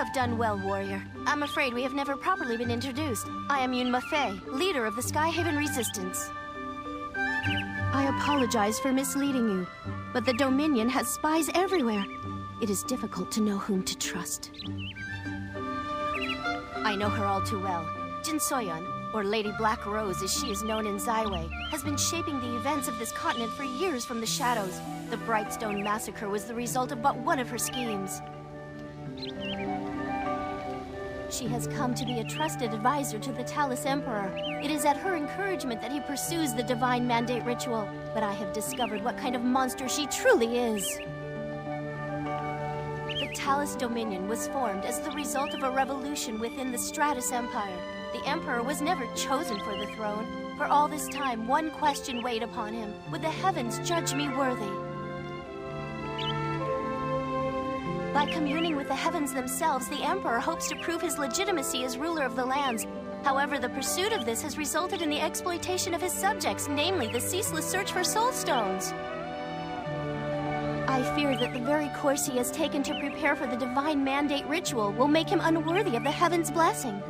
have done well, warrior. I'm afraid we have never properly been introduced. I am Yun Mafei, leader of the Skyhaven Resistance. I apologize for misleading you, but the Dominion has spies everywhere. It is difficult to know whom to trust. I know her all too well. Jin Soyeon, or Lady Black Rose as she is known in Zaiwei, has been shaping the events of this continent for years from the shadows. The Brightstone Massacre was the result of but one of her schemes. She has come to be a trusted advisor to the Talus Emperor. It is at her encouragement that he pursues the Divine Mandate ritual, but I have discovered what kind of monster she truly is. The Talus Dominion was formed as the result of a revolution within the Stratus Empire. The Emperor was never chosen for the throne. For all this time, one question weighed upon him. Would the heavens judge me worthy? By communing with the heavens themselves, the Emperor hopes to prove his legitimacy as ruler of the lands. However, the pursuit of this has resulted in the exploitation of his subjects, namely the ceaseless search for soul stones. I fear that the very course he has taken to prepare for the Divine Mandate ritual will make him unworthy of the heavens' blessing.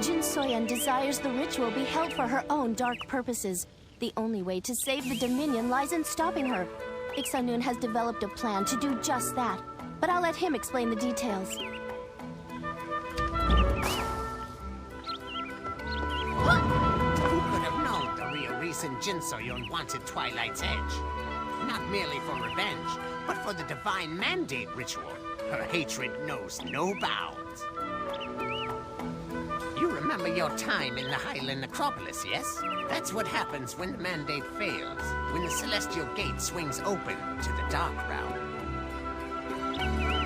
Jin Soyeon desires the ritual be held for her own dark purposes. The only way to save the Dominion lies in stopping her. Ixanun has developed a plan to do just that, but I'll let him explain the details. Who could have known the real reason Jin Soyeon wanted Twilight's Edge? Not merely for revenge, but for the Divine Mandate ritual. Her hatred knows no bounds. You remember your time in the Highland Necropolis, yes? That's what happens when the Mandate fails, when the Celestial Gate swings open to the Dark Realm.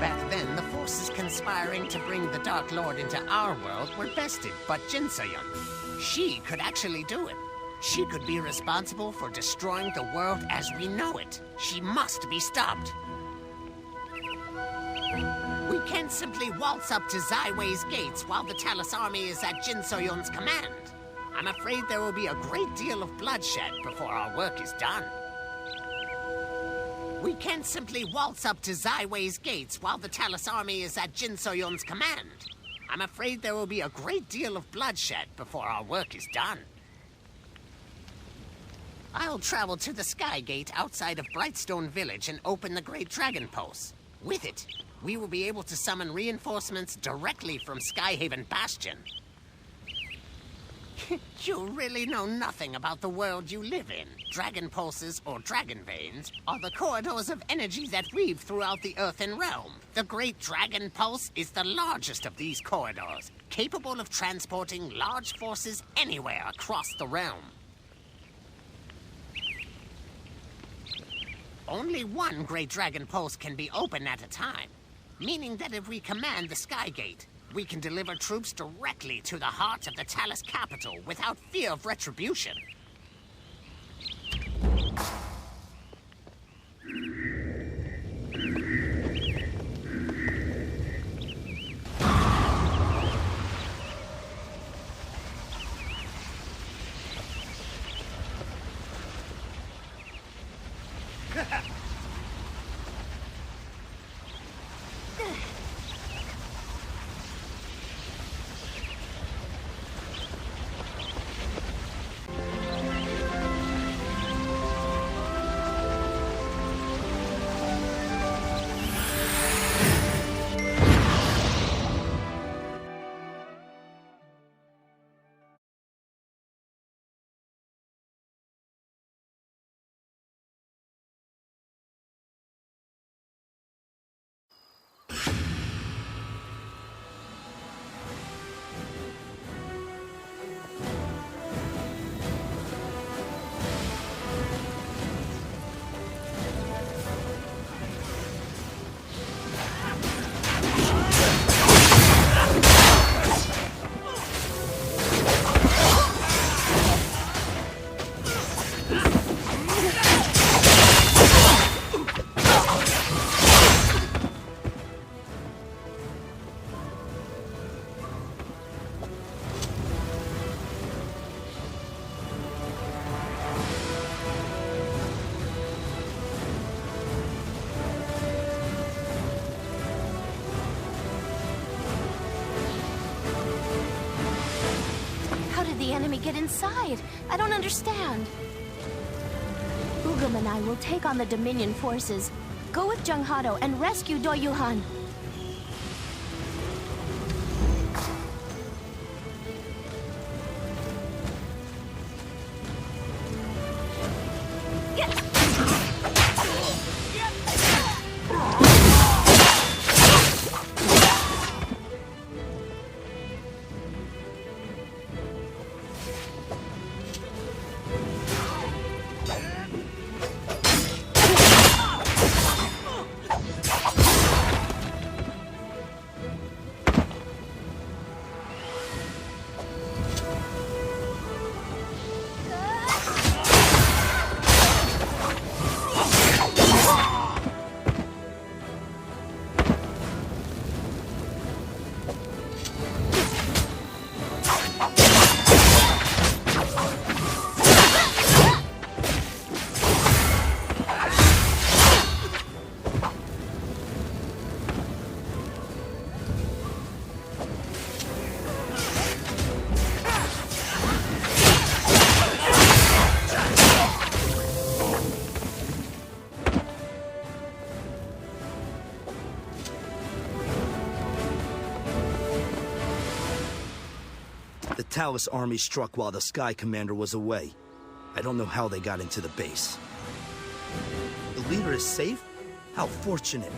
Back then, the forces conspiring to bring the Dark Lord into our world were bested, but Jin Soyeon, she could actually do it. She could be responsible for destroying the world as we know it. She must be stopped. We can't simply waltz up to Zaiwei's gates while the Talus army is at Jin Soyeon's command. I'm afraid there will be a great deal of bloodshed before our work is done. We can't simply waltz up to Zaiwei's gates while the Talus army is at Jin Soyeon's command. I'm afraid there will be a great deal of bloodshed before our work is done. I'll travel to the Sky Gate outside of Brightstone Village and open the Great Dragon Post. With it, we will be able to summon reinforcements directly from Skyhaven Bastion. You really know nothing about the world you live in. Dragon pulses, or dragon veins, are the corridors of energy that weave throughout the earthen realm. The Great Dragon Pulse is the largest of these corridors, capable of transporting large forces anywhere across the realm. Only one Great Dragon Pulse can be open at a time, meaning that if we command the Sky Gate, we can deliver troops directly to the heart of the Talus capital without fear of retribution. enemy get inside? I don't understand. Ugum and I will take on the Dominion forces. Go with Junghado and rescue Doyuhan. The Talus army struck while the Sky Commander was away. I don't know how they got into the base. The leader is safe? How fortunate.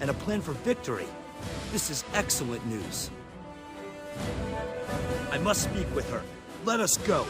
And a plan for victory. This is excellent news. I must speak with her. Let us go.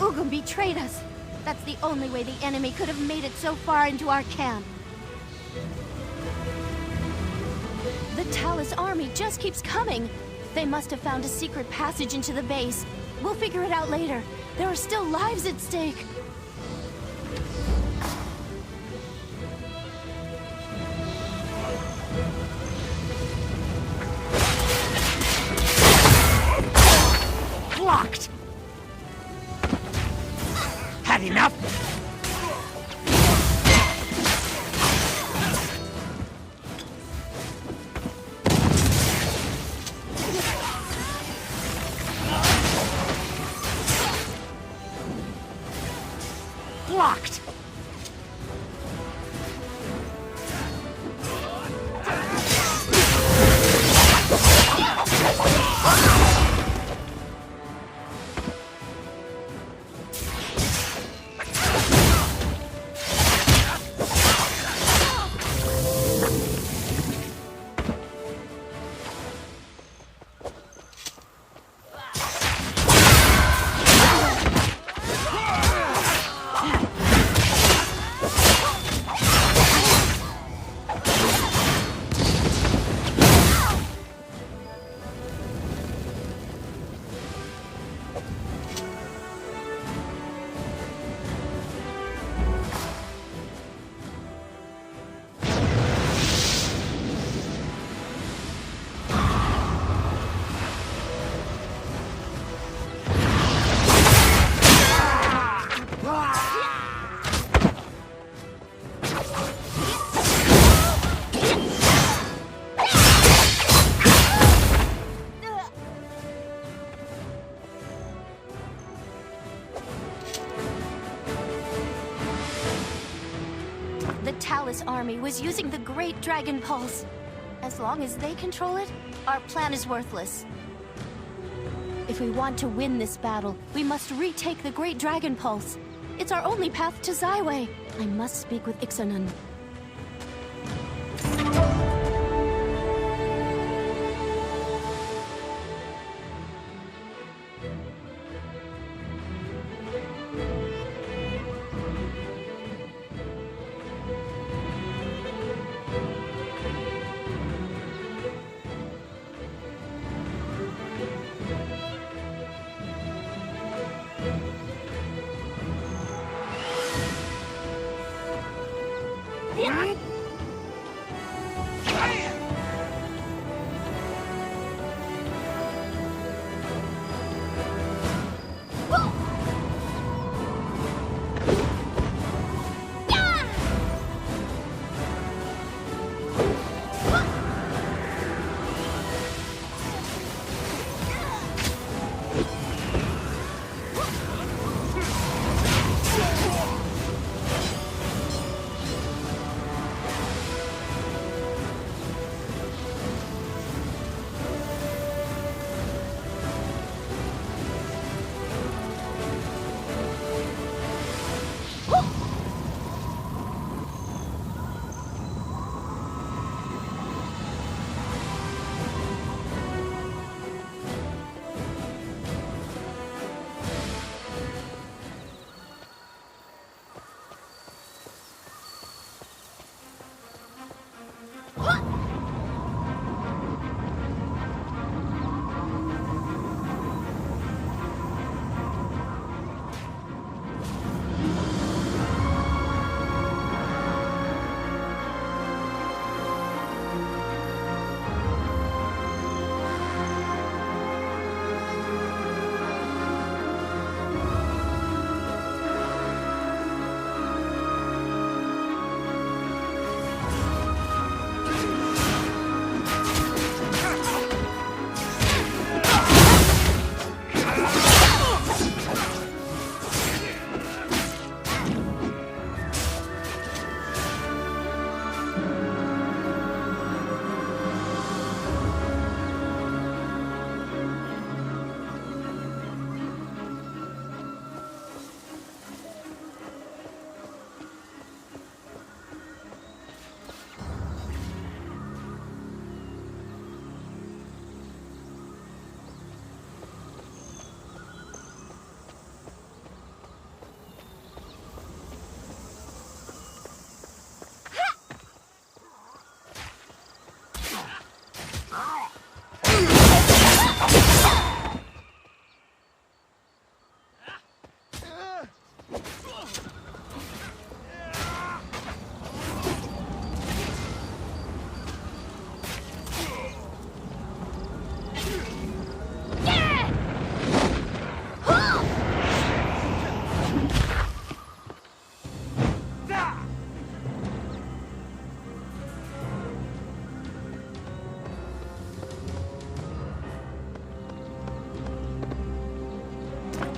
Ugum betrayed us. That's the only way the enemy could have made it so far into our camp. The Talus army just keeps coming. They must have found a secret passage into the base. We'll figure it out later. There are still lives at stake. Blocked! Had enough? Blocked! The Talus army was using the Great Dragon Pulse. As long as they control it, our plan is worthless. If we want to win this battle, we must retake the Great Dragon Pulse. It's our only path to Zyway. I must speak with Ixanan.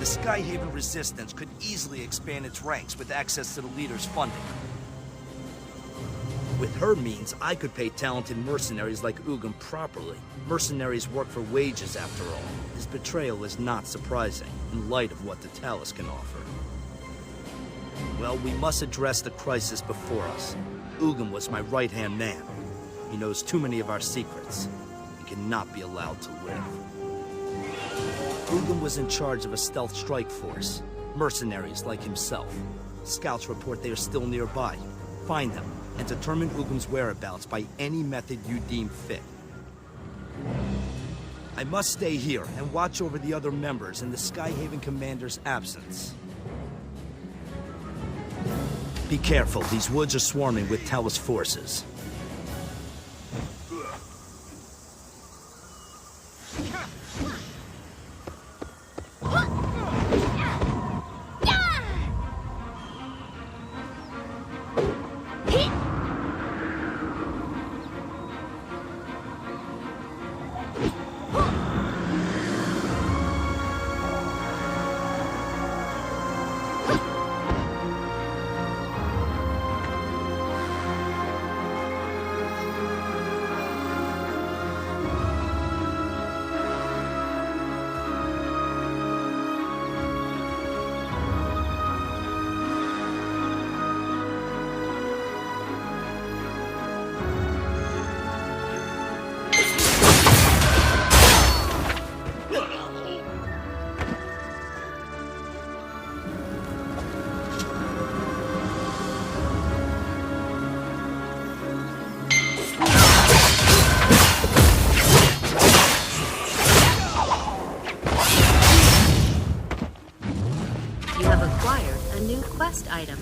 The Skyhaven Resistance could easily expand its ranks with access to the leader's funding. With her means, I could pay talented mercenaries like Ugum properly. Mercenaries work for wages, after all. His betrayal is not surprising, in light of what the Talus can offer. Well, we must address the crisis before us. Ugum was my right-hand man. He knows too many of our secrets. He cannot be allowed to live. Ugum was in charge of a stealth strike force. Mercenaries like himself. Scouts report they are still nearby. Find them, and determine Ugum's whereabouts by any method you deem fit. I must stay here and watch over the other members in the Skyhaven Commander's absence. Be careful, these woods are swarming with Talus forces. Quest item.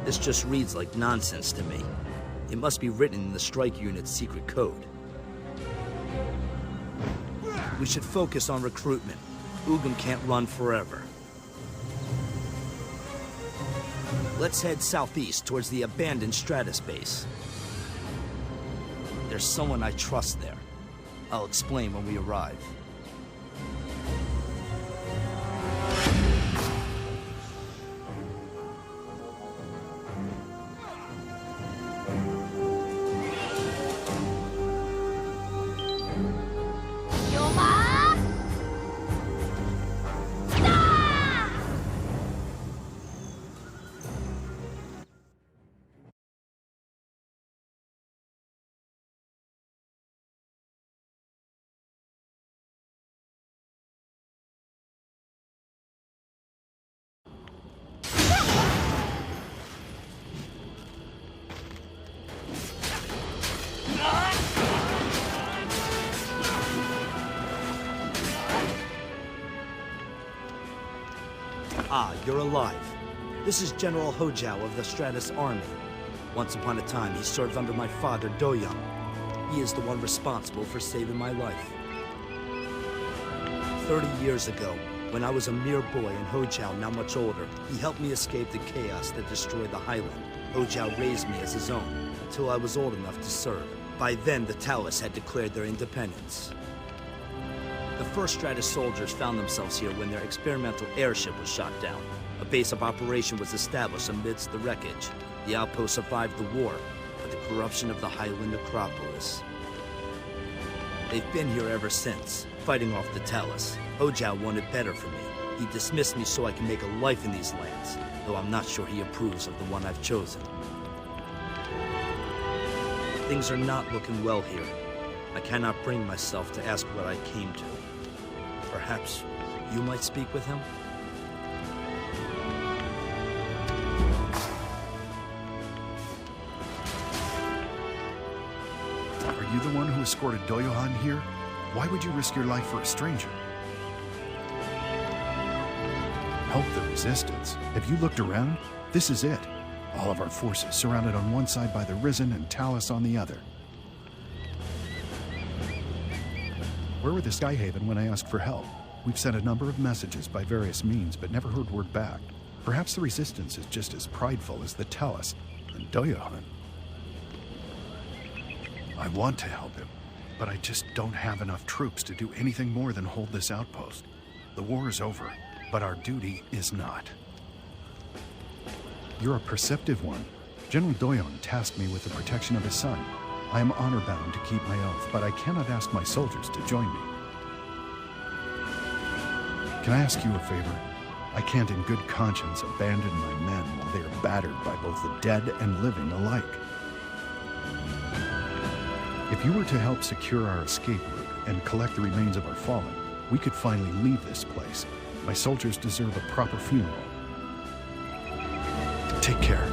This just reads like nonsense to me. It must be written in the strike unit's secret code. We should focus on recruitment. Ugum can't run forever. Let's head southeast towards the abandoned Stratus base. There's someone I trust there. I'll explain when we arrive. Ah, you're alive. This is General Hojao of the Stratus Army. Once upon a time, he served under my father, Doyoung. He is the one responsible for saving my life. 30 years ago, when I was a mere boy and Hojao now much older, he helped me escape the chaos that destroyed the Highland. Hojao raised me as his own, until I was old enough to serve. By then, the Talus had declared their independence. The first Stratus soldiers found themselves here when their experimental airship was shot down. A base of operation was established amidst the wreckage. The outpost survived the war, but the corruption of the Highland Necropolis. They've been here ever since, fighting off the Talus. Hojao wanted better for me. He dismissed me so I can make a life in these lands, though I'm not sure he approves of the one I've chosen. Things are not looking well here. I cannot bring myself to ask what I came to. Perhaps you might speak with him? Are you the one who escorted Doyohan here? Why would you risk your life for a stranger? Help the Resistance? Have you looked around? This is it. All of our forces surrounded on one side by the Risen and Talus on the other. Where were the Skyhaven when I asked for help? We've sent a number of messages by various means, but never heard word back. Perhaps the Resistance is just as prideful as the Talus and Doyohan. I want to help him, but I just don't have enough troops to do anything more than hold this outpost. The war is over, but our duty is not. You're a perceptive one. General Doyon tasked me with the protection of his son. I am honor-bound to keep my oath, but I cannot ask my soldiers to join me. Can I ask you a favor? I can't in good conscience abandon my men while they are battered by both the dead and living alike. If you were to help secure our escape route and collect the remains of our fallen, we could finally leave this place. My soldiers deserve a proper funeral. Take care.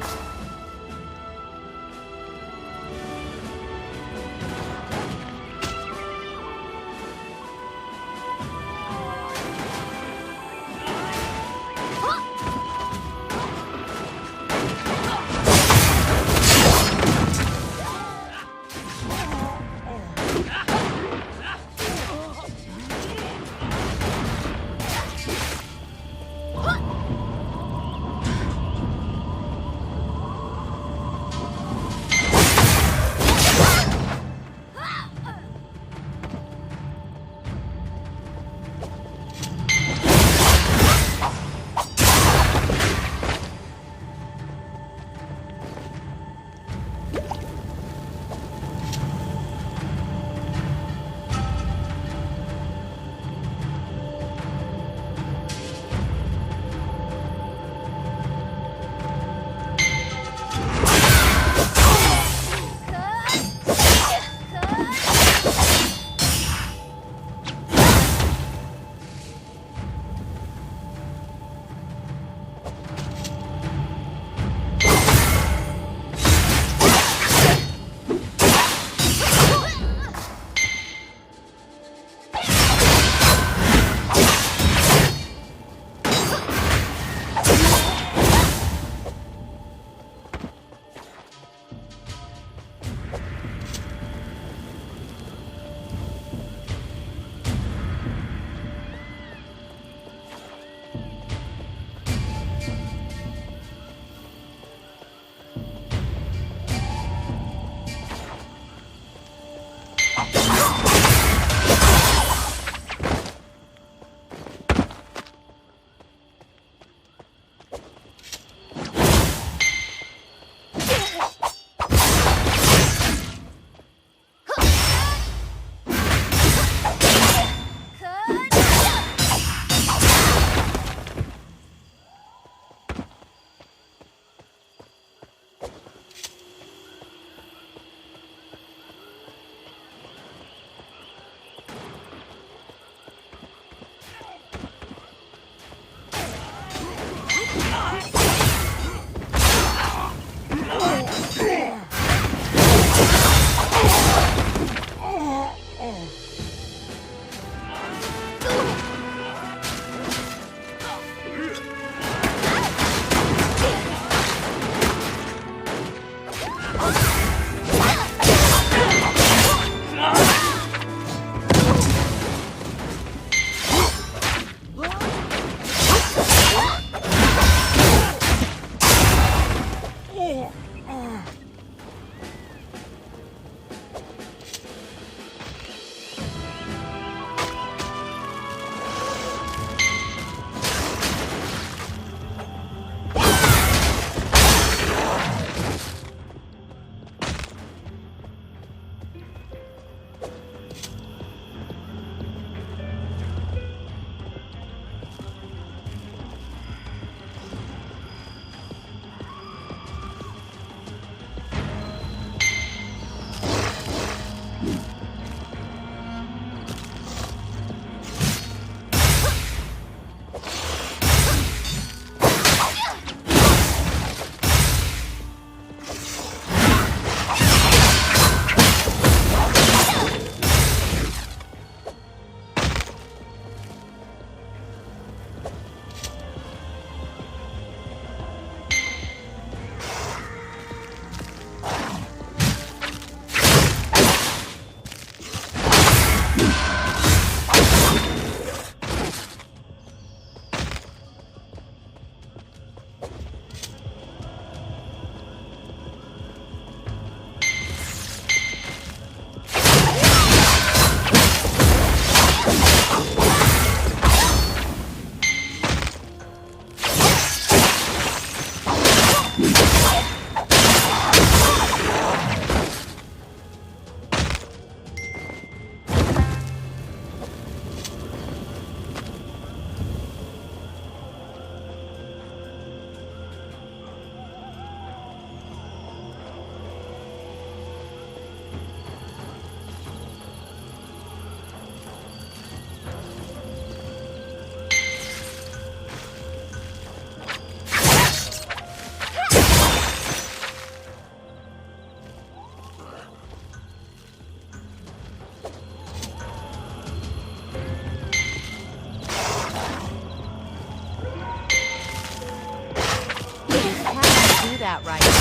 that right.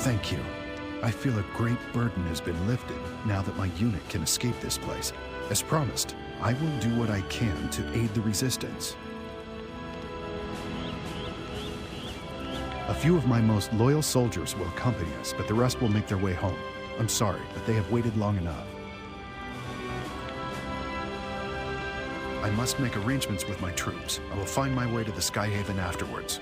Thank you. I feel a great burden has been lifted now that my unit can escape this place. As promised, I will do what I can to aid the resistance. A few of my most loyal soldiers will accompany us, but the rest will make their way home. I'm sorry, but they have waited long enough. I must make arrangements with my troops. I will find my way to the Skyhaven afterwards.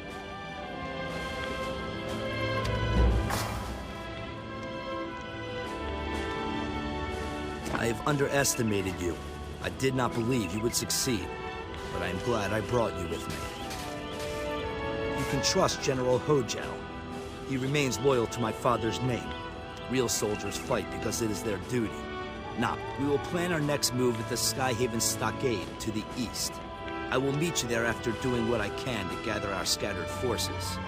I have underestimated you. I did not believe you would succeed, but I am glad I brought you with me. You can trust General Hojao. He remains loyal to my father's name. Real soldiers fight because it is their duty. Now, we will plan our next move at the Skyhaven Stockade to the east. I will meet you there after doing what I can to gather our scattered forces.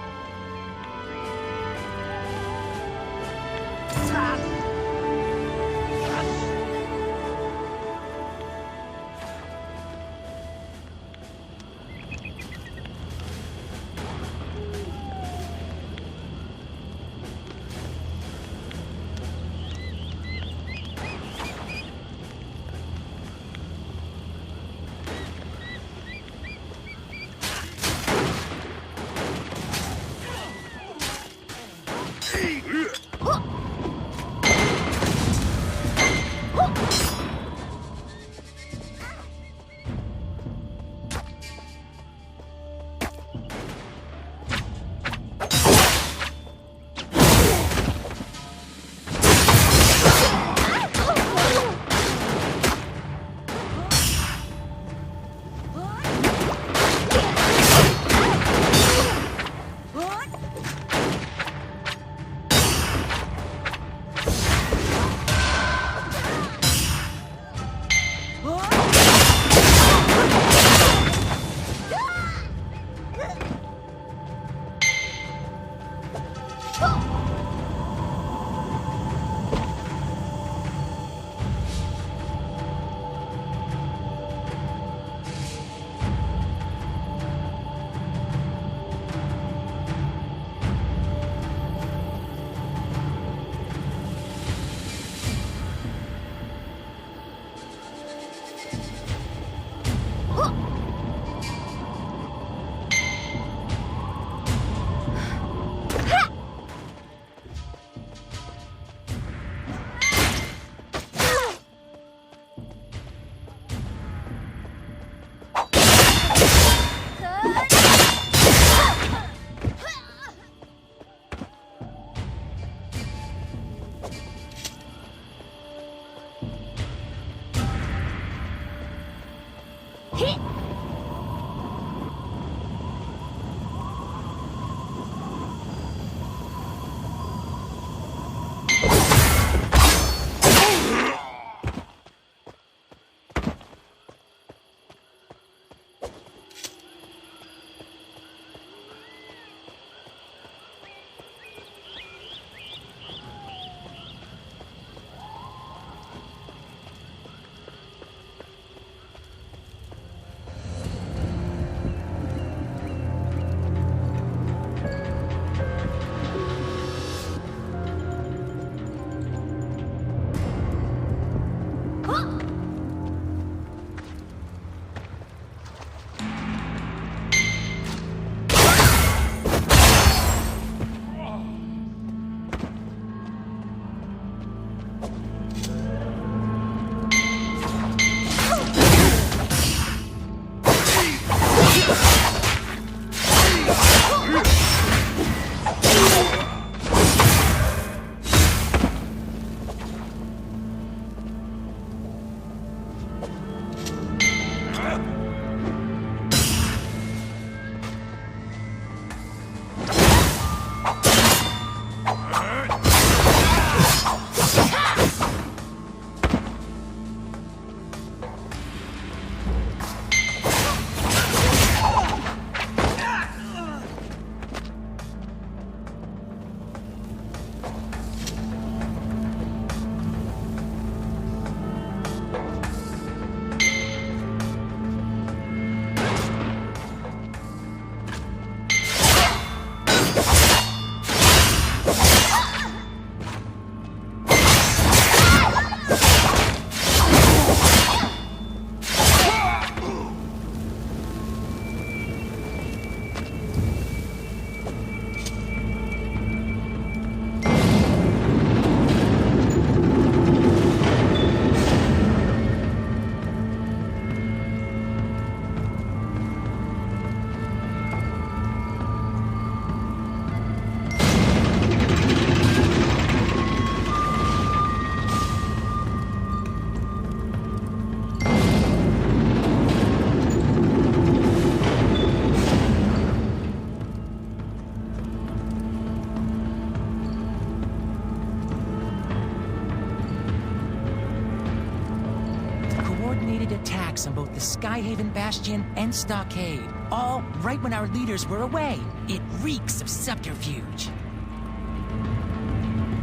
the Skyhaven Bastion and Stockade, all right when our leaders were away. It reeks of subterfuge.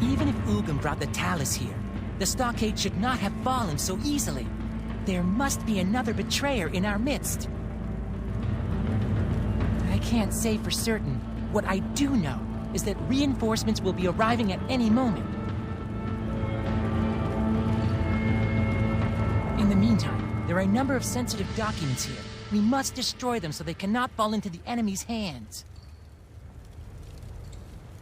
Even if Ugin brought the Talus here, the Stockade should not have fallen so easily. There must be another betrayer in our midst. I can't say for certain. What I do know is that reinforcements will be arriving at any moment. In the meantime, there are a number of sensitive documents here. We must destroy them so they cannot fall into the enemy's hands.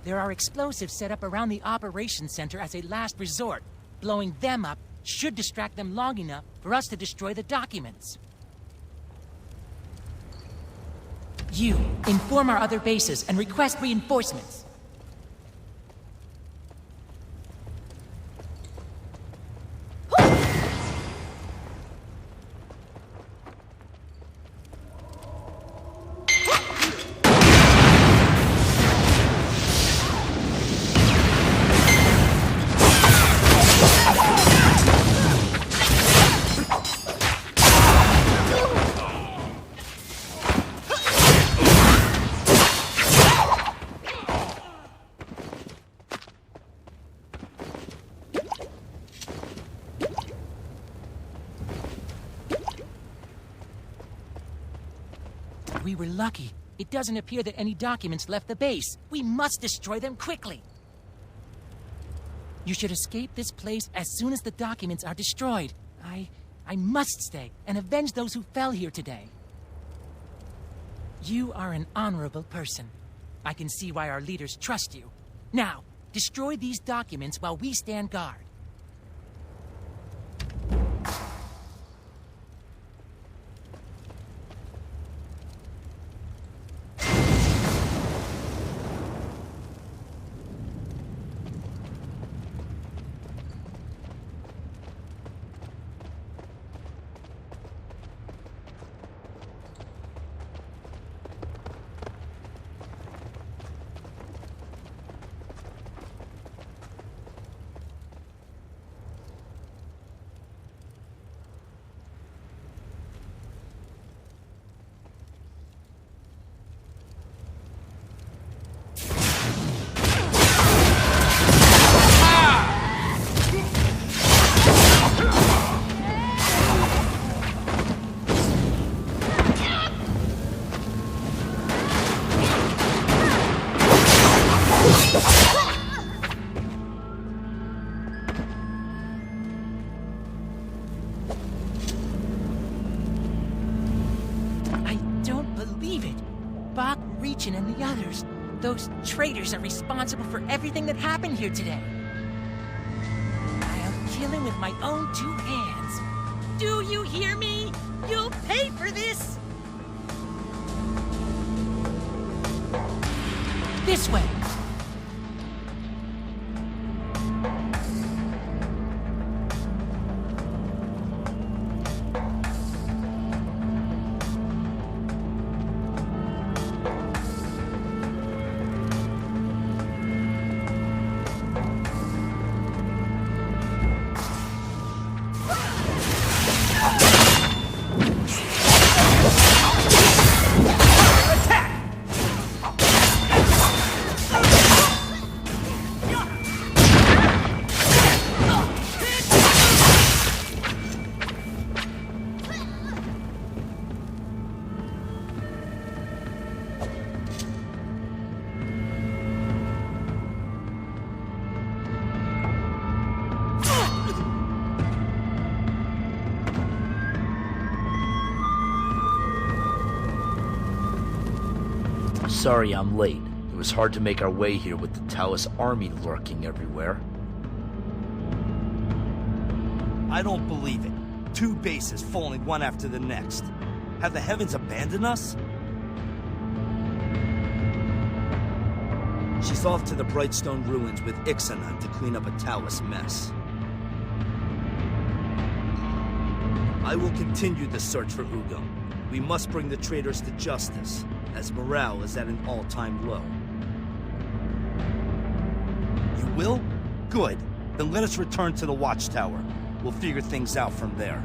There are explosives set up around the operations center as a last resort. Blowing them up should distract them long enough for us to destroy the documents. You, inform our other bases and request reinforcements. We were lucky. It doesn't appear that any documents left the base. We must destroy them quickly. You should escape this place as soon as the documents are destroyed. I must stay and avenge those who fell here today. You are an honorable person. I can see why our leaders trust you. Now, destroy these documents while we stand guard. And the others. Those traitors are responsible for everything that happened here today. I'll kill him with my own 2 hands. Do you hear me? You'll pay for this! This way! Sorry I'm late. It was hard to make our way here with the Talus army lurking everywhere. I don't believe it. 2 bases falling one after the next. Have the heavens abandoned us? She's off to the Brightstone Ruins with Ixalan to clean up a Talus mess. I will continue the search for Ugin. We must bring the traitors to justice, as morale is at an all-time low. You will? Good. Then let us return to the Watchtower. We'll figure things out from there.